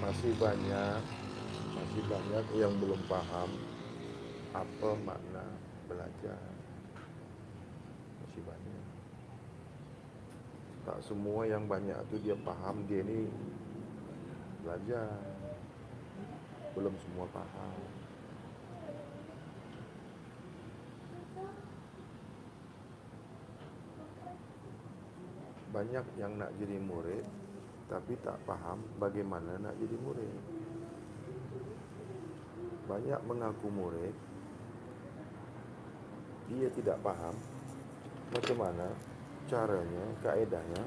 masih banyak yang belum paham apa makna belajar. Masih banyak. Tak semua yang banyak tu dia paham dia ni belajar. Belum semua paham. Banyak yang nak jadi murid tapi tak faham bagaimana nak jadi murid. Banyak mengaku murid, dia tidak faham macam mana caranya, kaedahnya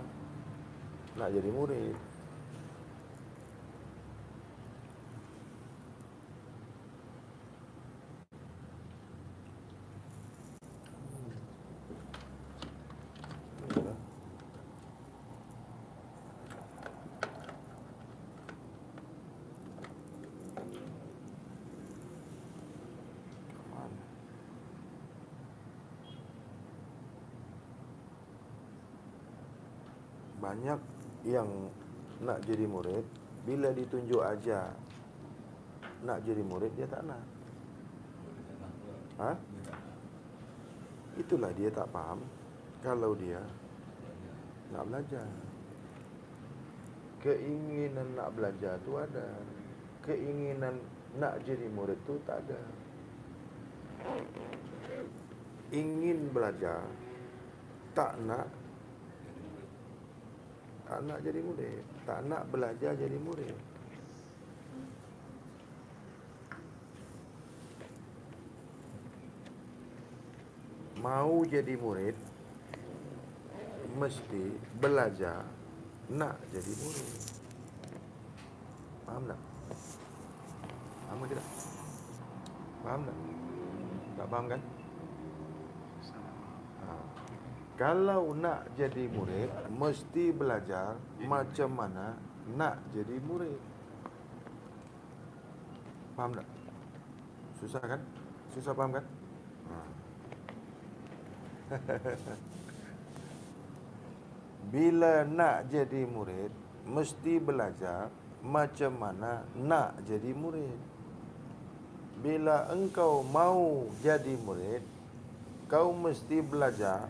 nak jadi murid. Banyak yang nak jadi murid, bila ditunjuk ajar nak jadi murid, dia tak nak. Itulah dia tak faham kalau dia nak belajar. Keinginan nak belajar tu ada, keinginan nak jadi murid tu tak ada. Ingin belajar, tak nak jadi murid, tak nak belajar jadi murid. Mau jadi murid, mesti belajar nak jadi murid. Faham tak? Faham ke tidak? Faham tak? Tak faham kan? Kalau nak jadi murid, mesti belajar macam mana nak jadi murid. Faham tak? Susah kan? Susah faham kan? Bila nak jadi murid, mesti belajar macam mana nak jadi murid. Bila engkau mau jadi murid, kau mesti belajar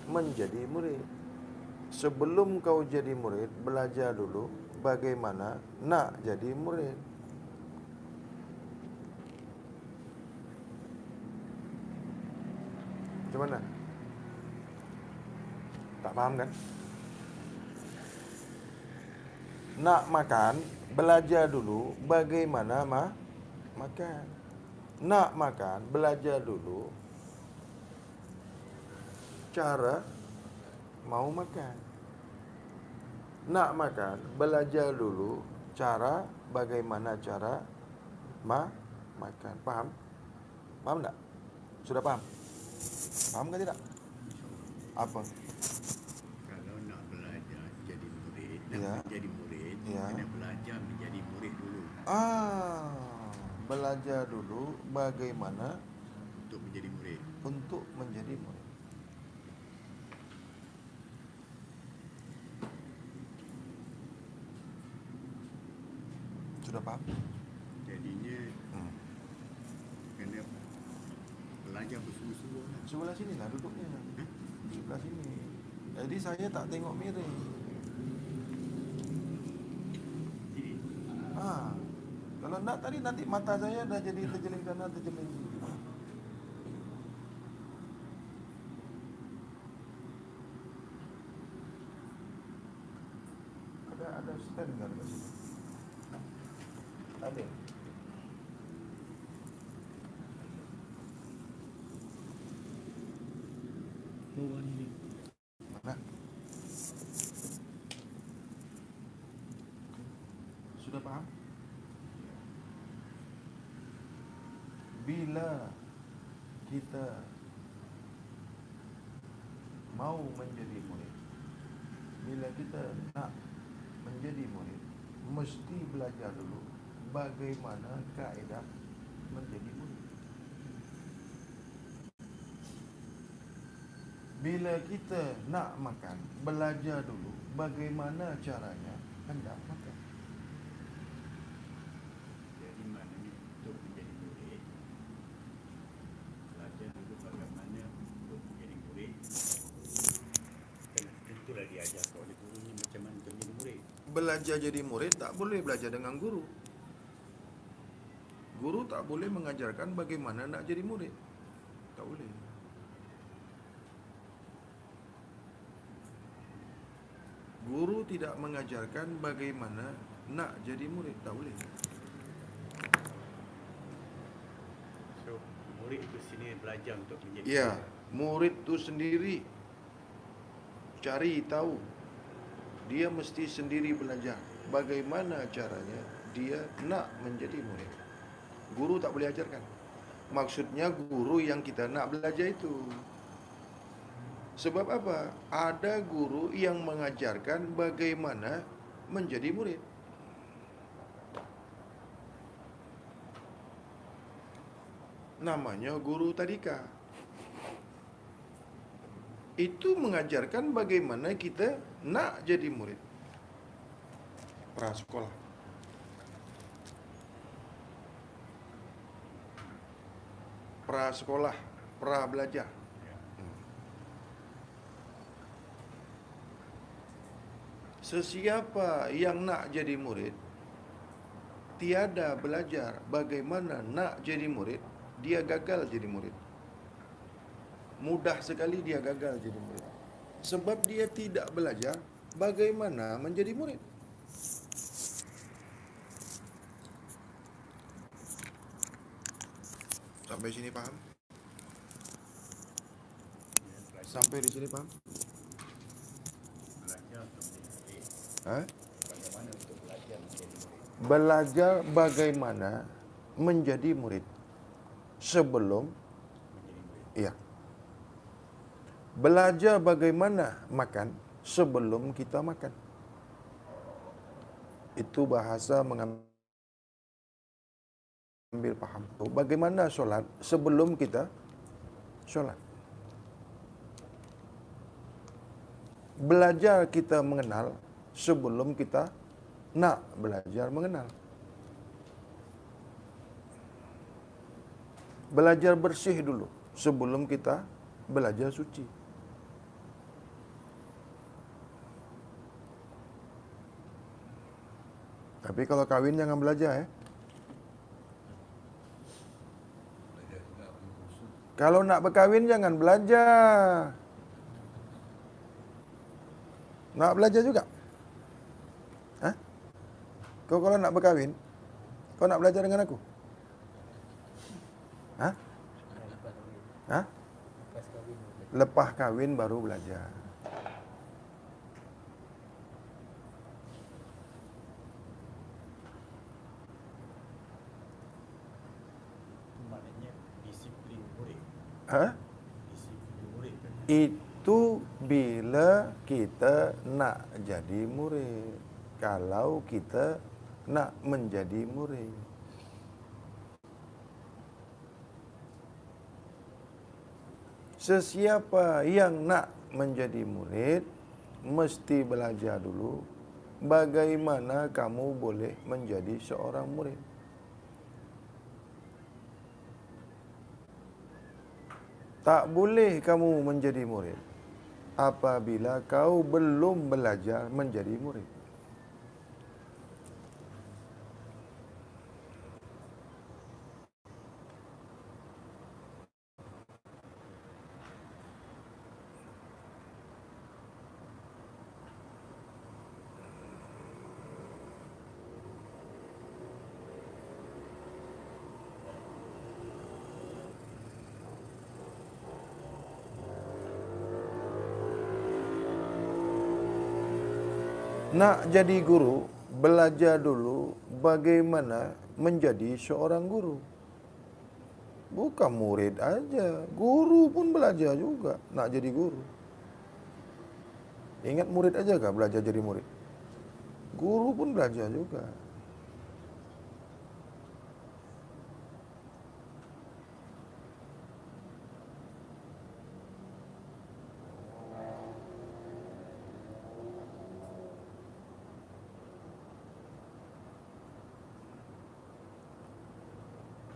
menjadi murid. Sebelum kau jadi murid, belajar dulu bagaimana nak jadi murid. Macam mana? Tak faham kan? Nak makan, belajar dulu bagaimana makan. Nak makan, belajar dulu cara mau makan. Nak makan, belajar dulu bagaimana cara makan. Faham? Faham tak? Sudah paham? Faham ke tidak? Apa? Kalau nak belajar jadi murid, ya. Menjadi murid, ya. Kena belajar menjadi murid dulu. Belajar dulu bagaimana untuk menjadi murid. Sudah paham? Jadinya kena belajar bersungguh-sungguh. Sebelah sini lah duduknya. Sebelah sini. Jadi saya tak tengok miring. Kalau nak tadi nanti mata saya dah jadi terjeling kanan, terjeling kiri. Ada stand kan kat sini? Ada. Mana? Sudah paham? Bila kita mau menjadi murid, bila kita nak menjadi murid, mesti belajar dulu bagaimana kaedah menjadi murid. Bila kita nak makan, belajar dulu bagaimana caranya Anda maka Jadi maknanya untuk menjadi murid, belajar dulu bagaimana untuk menjadi murid. Tentulah diajar oleh gurunya macam mana untuk menjadi murid. belajar jadi murid tak boleh belajar dengan guru. Guru tak boleh mengajarkan bagaimana nak jadi murid. Tak boleh. Guru tidak mengajarkan bagaimana nak jadi murid. Tak boleh. So, murid itu sini belajar untuk menjadi Ya, murid. murid tu sendiri cari tahu. Dia mesti sendiri belajar bagaimana caranya dia nak menjadi murid. Guru tak boleh ajarkan. Maksudnya guru yang kita nak belajar itu. Sebab apa? Ada guru yang mengajarkan bagaimana menjadi murid. Namanya guru tadika. Itu mengajarkan bagaimana kita nak jadi murid. Prasekolah. Prasekolah, pra belajar. Sesiapa yang nak jadi murid, tiada belajar bagaimana nak jadi murid, dia gagal jadi murid. Mudah sekali dia gagal jadi murid. Sebab dia tidak belajar bagaimana menjadi murid. Sampai sini paham? Sampai di sini paham? Belajar untuk menjadi murid. Hah? Bagaimana untuk belajar menjadi murid? Belajar bagaimana menjadi murid sebelum Menjadi murid. ya. Belajar bagaimana makan sebelum kita makan. Itu bahasa mengambil paham. Bagaimana solat sebelum kita solat. Belajar kita mengenal sebelum kita nak belajar mengenal. Belajar bersih dulu sebelum kita belajar suci. Tapi kalau kawin jangan belajar ya. Kalau nak berkahwin jangan belajar. Nak belajar juga? Hah? Kau kalau nak berkahwin, kau nak belajar dengan aku? Hah? Hah? Lepas kahwin baru belajar. Maknanya disiplin murid. Hah? Disiplin murid kan. Itu bila kita nak jadi murid. Kalau kita nak menjadi murid. Sesiapa yang nak menjadi murid, mesti belajar dulu bagaimana kamu boleh menjadi seorang murid. Tak boleh kamu menjadi murid apabila kau belum belajar menjadi murid. Nak jadi guru, belajar dulu bagaimana menjadi seorang guru. Bukan murid aja, guru pun belajar juga nak jadi guru. Ingat murid aja kah belajar jadi murid? Guru pun belajar juga.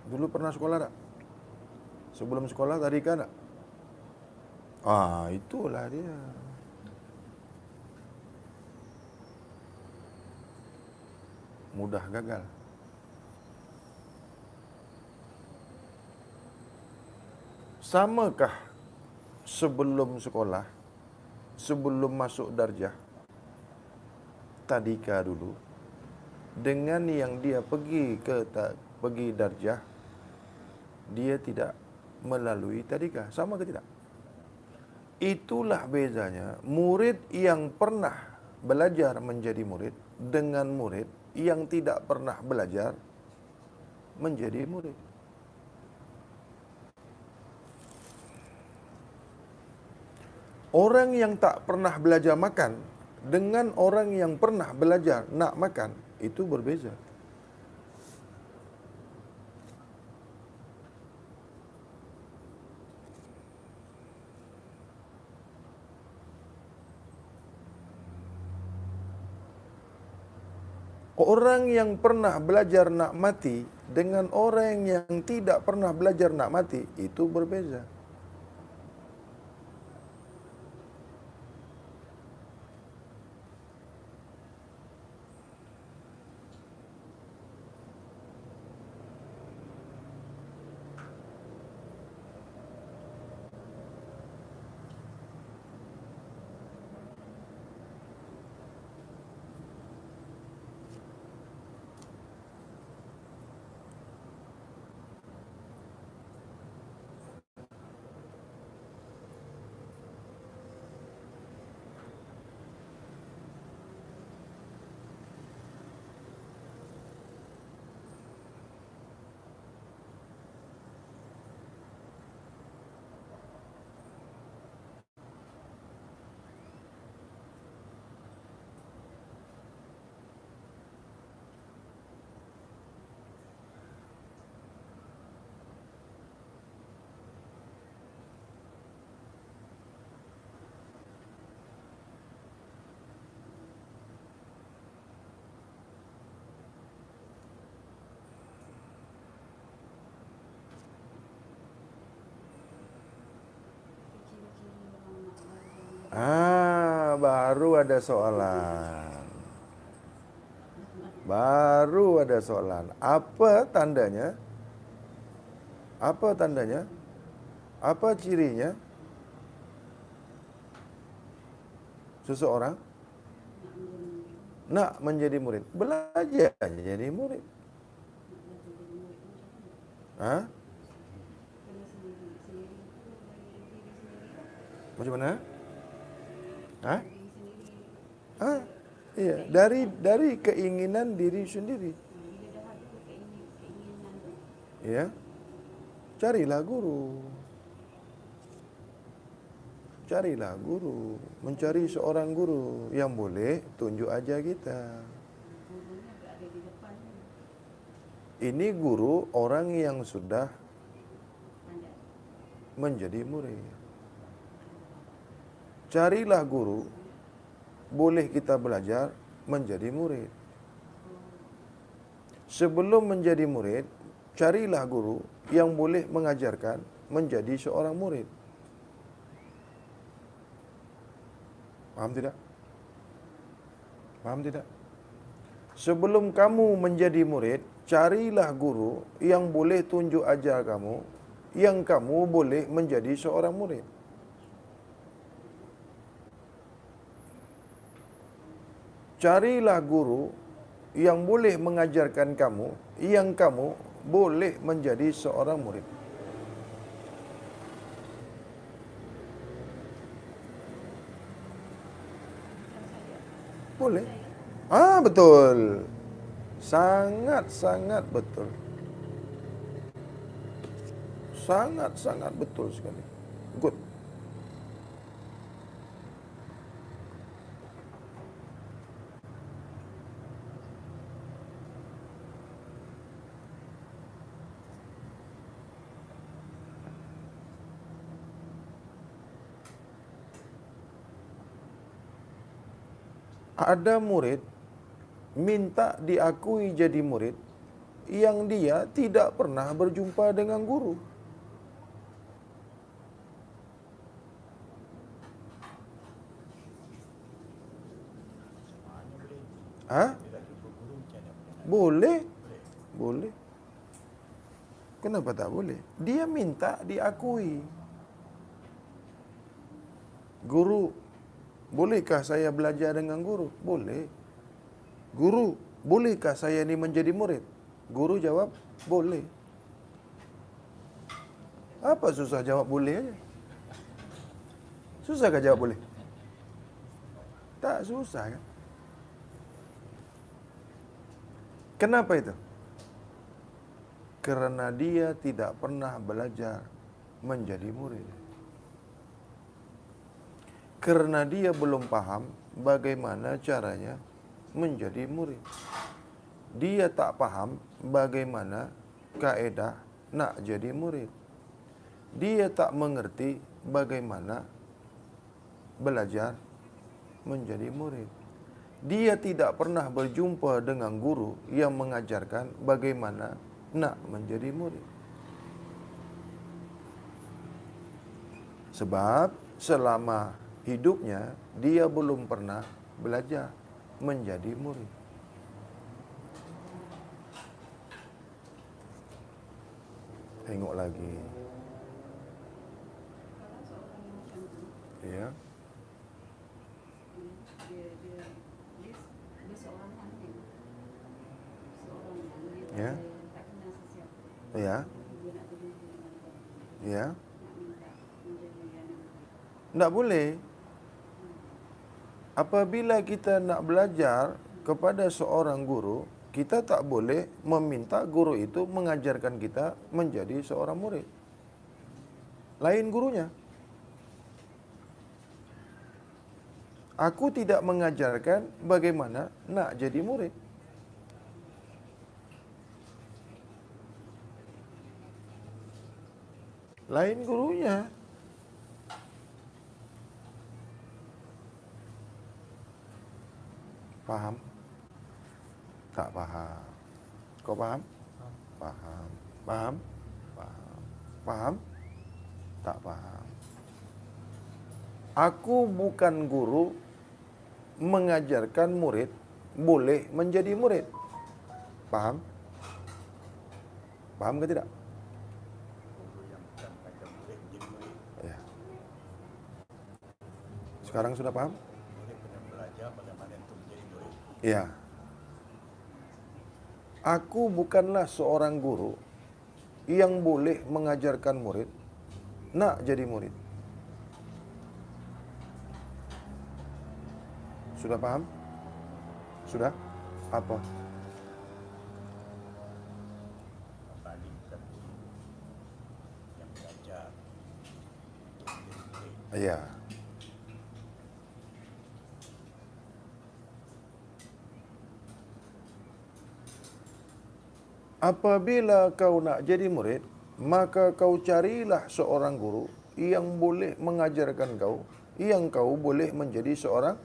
Dulu pernah sekolah tak? Sebelum sekolah tadika tak? Itulah dia. Mudah gagal. Samakah sebelum sekolah, sebelum masuk darjah, tadika dulu, dengan yang dia pergi darjah, dia tidak melalui tadika. Sama ke tidak? Itulah bezanya murid yang pernah belajar menjadi murid dengan murid yang tidak pernah belajar menjadi murid. Orang yang tak pernah belajar makan dengan orang yang pernah belajar nak makan itu berbeza. Orang yang pernah belajar nak mati dengan orang yang tidak pernah belajar nak mati itu berbeza. Baru ada soalan. Baru ada soalan. Apa tandanya? Apa tandanya? Apa cirinya? Seseorang nak menjadi murid. Belajar jadi murid. Macam mana? Iya, dari keinginan diri sendiri. Ya. Carilah guru. Carilah guru. Mencari seorang guru yang boleh tunjuk ajar kita. Ini guru orang yang sudah menjadi murid. Carilah guru, boleh kita belajar menjadi murid. Sebelum menjadi murid, carilah guru yang boleh mengajarkan menjadi seorang murid. Faham tidak? Faham tidak? Sebelum kamu menjadi murid, carilah guru yang boleh tunjuk ajar kamu, yang kamu boleh menjadi seorang murid. Carilah guru yang boleh mengajarkan kamu, yang kamu boleh menjadi seorang murid. Boleh. Betul. Sangat-sangat betul. Sangat-sangat betul sekali. Good. Ada murid minta diakui jadi murid yang dia tidak pernah berjumpa dengan guru. Hah? Boleh. Boleh. Kenapa tak boleh? Dia minta diakui. Guru, bolehkah saya belajar dengan guru? Boleh. Guru, bolehkah saya ni menjadi murid? Guru jawab, boleh. Apa susah jawab boleh aja? Susahkah jawab boleh? Tak susah kan? Kenapa itu? Kerana dia tidak pernah belajar menjadi murid. Kerana dia belum paham bagaimana caranya menjadi murid. Dia tak paham bagaimana kaedah nak jadi murid. Dia tak mengerti bagaimana belajar menjadi murid. Dia tidak pernah berjumpa dengan guru yang mengajarkan bagaimana nak menjadi murid. Sebab selama hidupnya dia belum pernah belajar menjadi murid. Tengok lagi. Ya. Ya. Ya. Ya. Tak boleh. Apabila kita nak belajar kepada seorang guru, kita tak boleh meminta guru itu mengajarkan kita menjadi seorang murid. Lain gurunya. Aku tidak mengajarkan bagaimana nak jadi murid. Lain gurunya. Faham? Tak faham. Kau faham? Faham. Faham? Faham. Faham? Tak faham. Aku bukan guru mengajarkan murid boleh menjadi murid. Faham? Faham ke tidak? Ya. Sekarang sudah paham? Ya. Aku bukanlah seorang guru yang boleh mengajarkan murid nak jadi murid. Sudah paham? Sudah? Apa? Ya. Apabila kau nak jadi murid, maka kau carilah seorang guru yang boleh mengajarkan kau, yang kau boleh menjadi seorang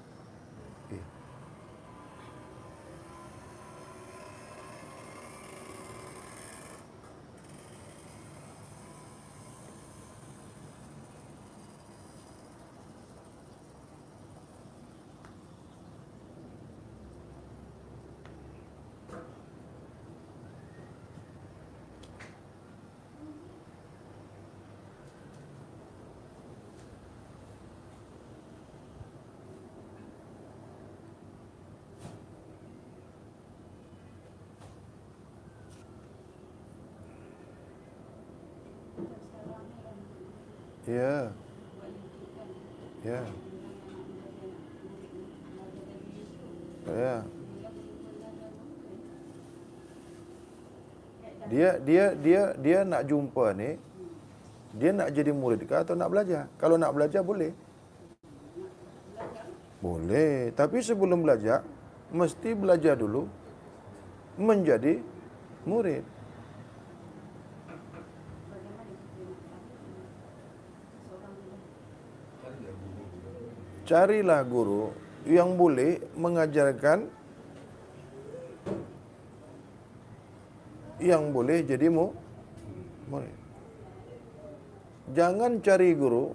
Ya. Ya. Ya. Dia nak jumpa ni, dia nak jadi murid ke atau nak belajar? Kalau nak belajar boleh. Boleh, tapi sebelum belajar mesti belajar dulu menjadi murid. Carilah guru yang boleh mengajarkan yang boleh jadi murid. Jangan cari guru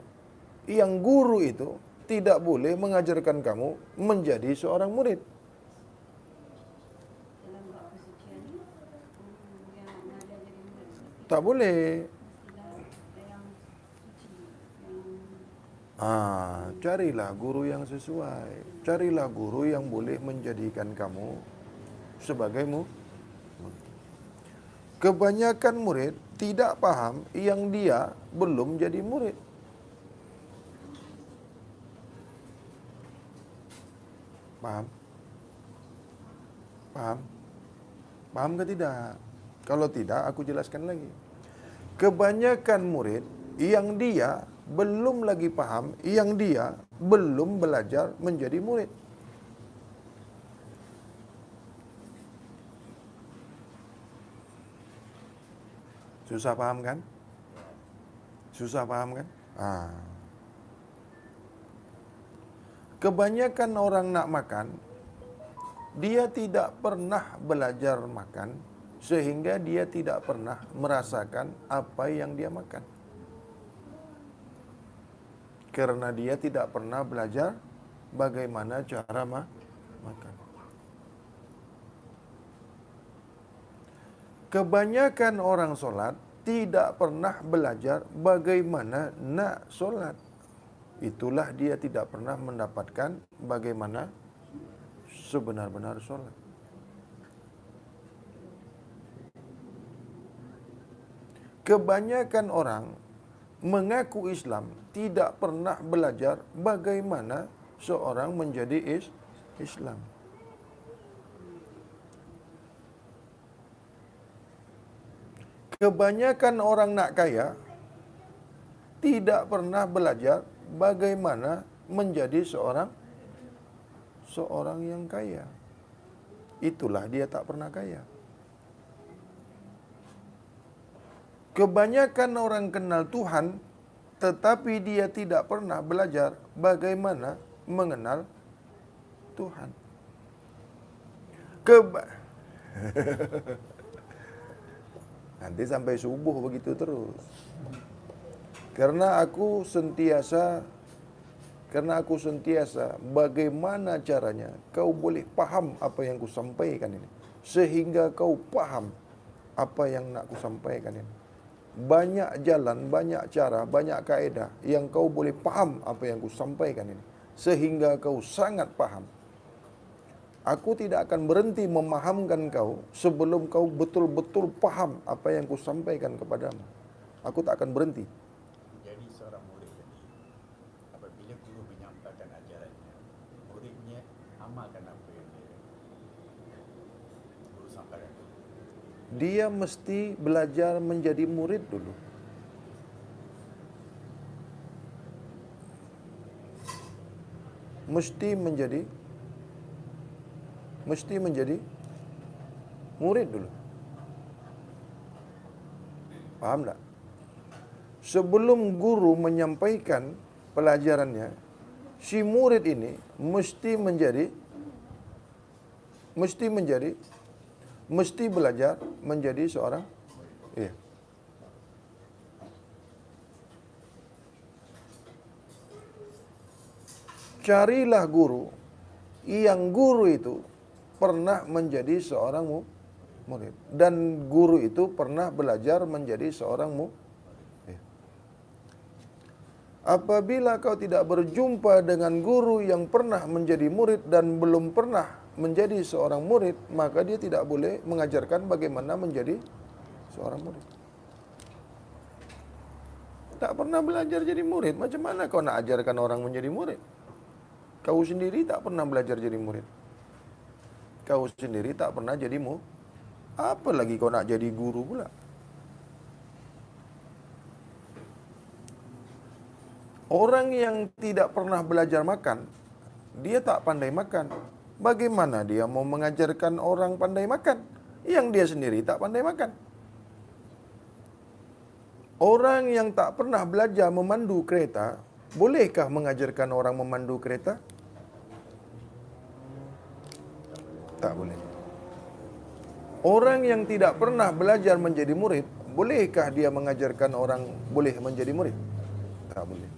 yang guru itu tidak boleh mengajarkan kamu menjadi seorang murid. Dalam bab kesucian ni, yang ada jadi murid Tak boleh. yang suci, yang Carilah guru yang sesuai. Carilah guru yang boleh menjadikan kamu sebagai murid. Kebanyakan murid tidak paham yang dia belum jadi murid. Paham? Paham? Paham ke tidak? Kalau tidak, aku jelaskan lagi. Kebanyakan murid yang dia belum lagi paham, yang dia belum belajar menjadi murid. Susah paham kan? Susah paham kan? Kebanyakan orang nak makan, dia tidak pernah belajar makan, sehingga dia tidak pernah merasakan apa yang dia makan. Karena dia tidak pernah belajar bagaimana cara makan. Kebanyakan orang solat tidak pernah belajar bagaimana nak solat. Itulah dia tidak pernah mendapatkan bagaimana sebenar-benar solat. Kebanyakan orang mengaku Islam tidak pernah belajar bagaimana seorang menjadi Islam. Kebanyakan orang nak kaya tidak pernah belajar bagaimana menjadi seorang yang kaya. Itulah dia tak pernah kaya. Kebanyakan orang kenal Tuhan, tetapi dia tidak pernah belajar bagaimana mengenal Tuhan. Nanti sampai subuh begitu terus. Karena aku sentiasa bagaimana caranya kau boleh paham apa yang ku sampaikan ini. Sehingga kau paham apa yang nak ku sampaikan ini. Banyak jalan, banyak cara, banyak kaedah yang kau boleh paham apa yang ku sampaikan ini. Sehingga kau sangat paham. Aku tidak akan berhenti memahamkan kau sebelum kau betul-betul paham apa yang ku sampaikan kepadamu. Aku tak akan berhenti. Jadi seorang murid tadi, apabila guru menyampaikan ajarannya, muridnya amalkan apa yang guru sampaikan. Dia mesti belajar menjadi murid dulu. Mesti menjadi murid dulu. Paham tak? Sebelum guru menyampaikan pelajarannya, si murid ini mesti belajar menjadi seorang. Iya. Carilah guru yang guru itu pernah menjadi seorang murid, dan guru itu pernah belajar menjadi seorang murid. Apabila kau tidak berjumpa dengan guru yang pernah menjadi murid dan belum pernah menjadi seorang murid, maka dia tidak boleh mengajarkan bagaimana menjadi seorang murid. Tak pernah belajar jadi murid, macam mana kau nak ajarkan orang menjadi murid? Kau sendiri tak pernah belajar jadi murid. Kau sendiri tak pernah jadi murid. Apa lagi kau nak jadi guru pula? Orang yang tidak pernah belajar makan, dia tak pandai makan. Bagaimana dia mau mengajarkan orang pandai makan yang dia sendiri tak pandai makan? Orang yang tak pernah belajar memandu kereta, bolehkah mengajarkan orang memandu kereta? Tak boleh. Orang yang tidak pernah belajar menjadi murid, bolehkah dia mengajarkan orang boleh menjadi murid? Tak boleh.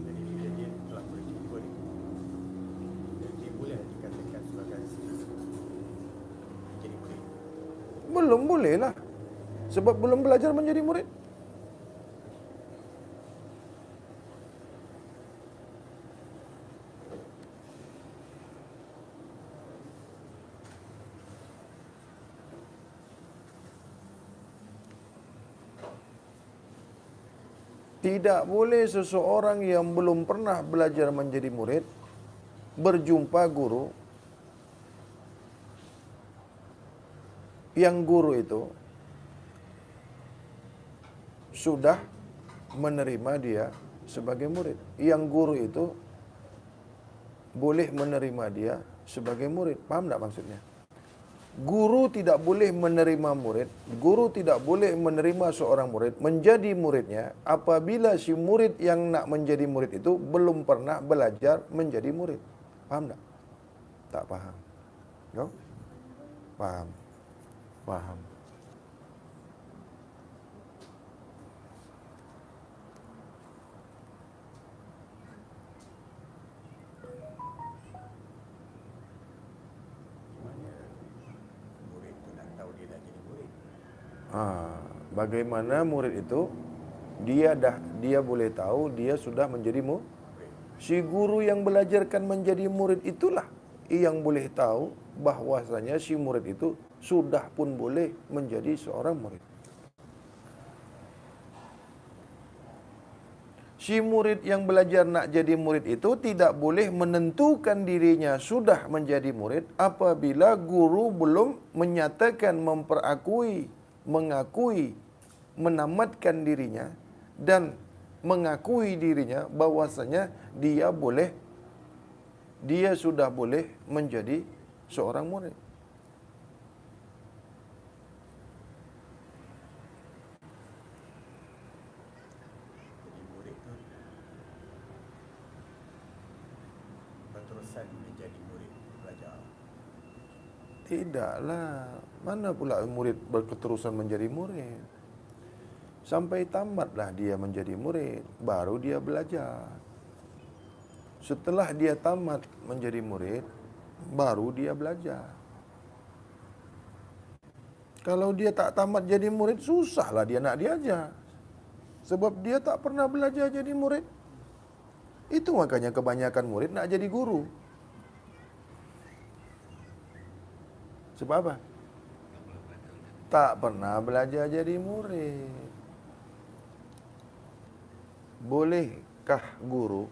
Jadi bila dia telah berjumpa ni, dia boleh dikatakan sebagai menjadi murid. Belum boleh lah. Sebab belum belajar menjadi murid. Tidak boleh seseorang yang belum pernah belajar menjadi murid berjumpa guru yang guru itu sudah menerima dia sebagai murid. Yang guru itu boleh menerima dia sebagai murid. Paham tak maksudnya? Guru tidak boleh menerima murid, guru tidak boleh menerima seorang murid menjadi muridnya apabila si murid yang nak menjadi murid itu belum pernah belajar menjadi murid. Paham tak? Tak paham. Kau? Paham. Paham. Gimana murid tu nak tahu dia dah jadi murid? Bagaimana murid itu dia boleh tahu dia sudah menjadi murid. Si guru yang belajarkan menjadi murid itulah yang boleh tahu bahwasanya si murid itu sudah pun boleh menjadi seorang murid. Si murid yang belajar nak jadi murid itu tidak boleh menentukan dirinya sudah menjadi murid apabila guru belum menyatakan, mengakui, menamatkan dirinya dan mengakui dirinya bahwasanya dia sudah boleh menjadi seorang murid. Jadi murid tu berterusan menjadi murid belajar. Tidaklah. Mana pula murid berketerusan menjadi murid? Sampai tamatlah dia menjadi murid, baru dia belajar. Setelah dia tamat menjadi murid, baru dia belajar. Kalau dia tak tamat jadi murid, susahlah dia nak diajar. Sebab dia tak pernah belajar jadi murid. Itu makanya kebanyakan murid nak jadi guru. Sebab apa? Tak pernah belajar jadi murid. Bolehkah guru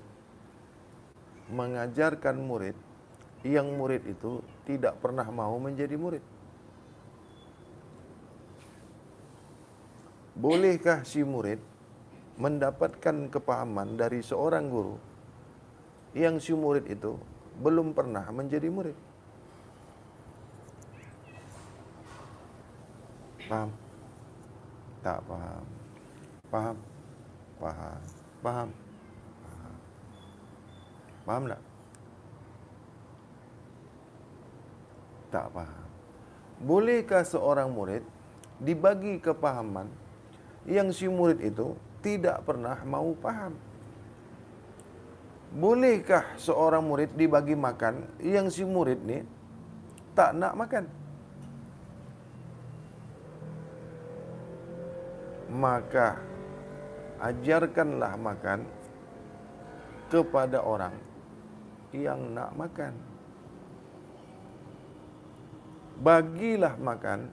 mengajarkan murid yang murid itu tidak pernah mau menjadi murid? Bolehkah si murid mendapatkan kepahaman dari seorang guru yang si murid itu belum pernah menjadi murid? Paham? Tak paham. Paham? Paham. Paham? Paham. Paham tak? Tak paham. Bolehkah seorang murid dibagi kepahaman yang si murid itu tidak pernah mau paham? Bolehkah seorang murid dibagi makan yang si murid ni tak nak makan? Maka ajarkanlah makan kepada orang yang nak makan. Bagilah makan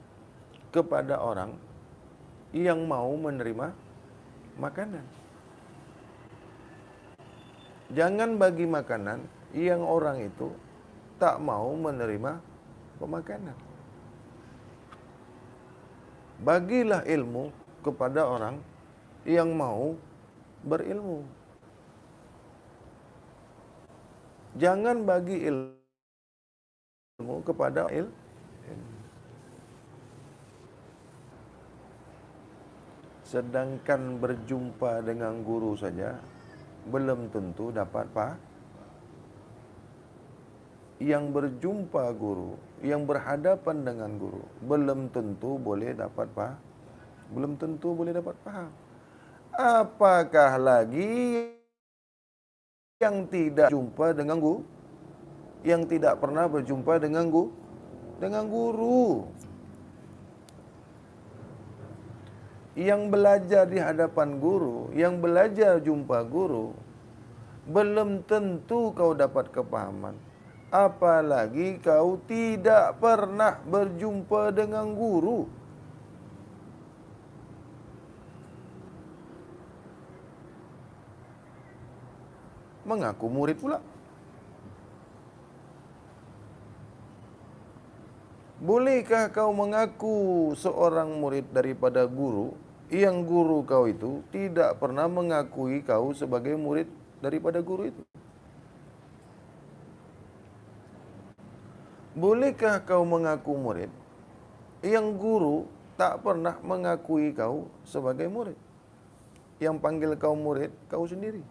kepada orang yang mau menerima makanan. Jangan bagi makanan yang orang itu tak mau menerima pemakanan. Bagilah ilmu kepada orang yang mau berilmu. Jangan bagi ilmu kepada ilmu. Sedangkan berjumpa dengan guru saja belum tentu dapat yang berjumpa guru, yang berhadapan dengan guru, belum tentu boleh dapat paham. Belum tentu boleh dapat paham. Apakah lagi yang tidak jumpa dengan guru, yang tidak pernah berjumpa dengan guru, yang belajar di hadapan guru, yang belajar jumpa guru, belum tentu kau dapat kepahaman. Apalagi kau tidak pernah berjumpa dengan guru. Mengaku murid pula. Bolehkah kau mengaku seorang murid daripada guru yang guru kau itu tidak pernah mengakui kau sebagai murid daripada guru itu? Bolehkah kau mengaku murid yang guru tak pernah mengakui kau sebagai murid? Yang panggil kau murid kau sendiri.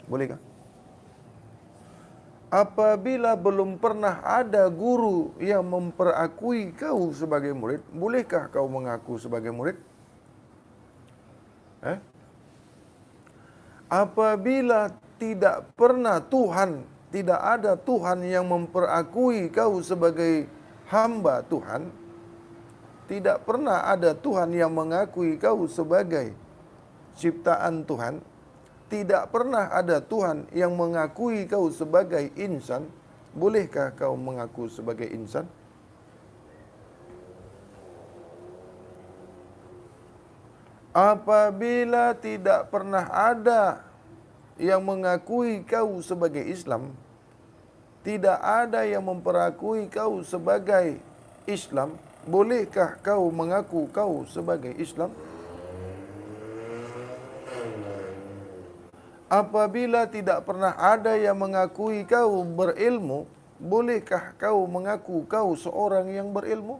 Bolehkah? Apabila belum pernah ada guru yang memperakui kau sebagai murid, bolehkah kau mengaku sebagai murid? Apabila tidak pernah tidak ada Tuhan yang memperakui kau sebagai hamba Tuhan, tidak pernah ada Tuhan yang mengakui kau sebagai ciptaan Tuhan, tidak pernah ada Tuhan yang mengakui kau sebagai insan, bolehkah kau mengaku sebagai insan? Apabila tidak pernah ada yang mengakui kau sebagai Islam, tidak ada yang memperakui kau sebagai Islam, bolehkah kau mengaku kau sebagai Islam? Apabila tidak pernah ada yang mengakui kau berilmu, bolehkah kau mengaku kau seorang yang berilmu?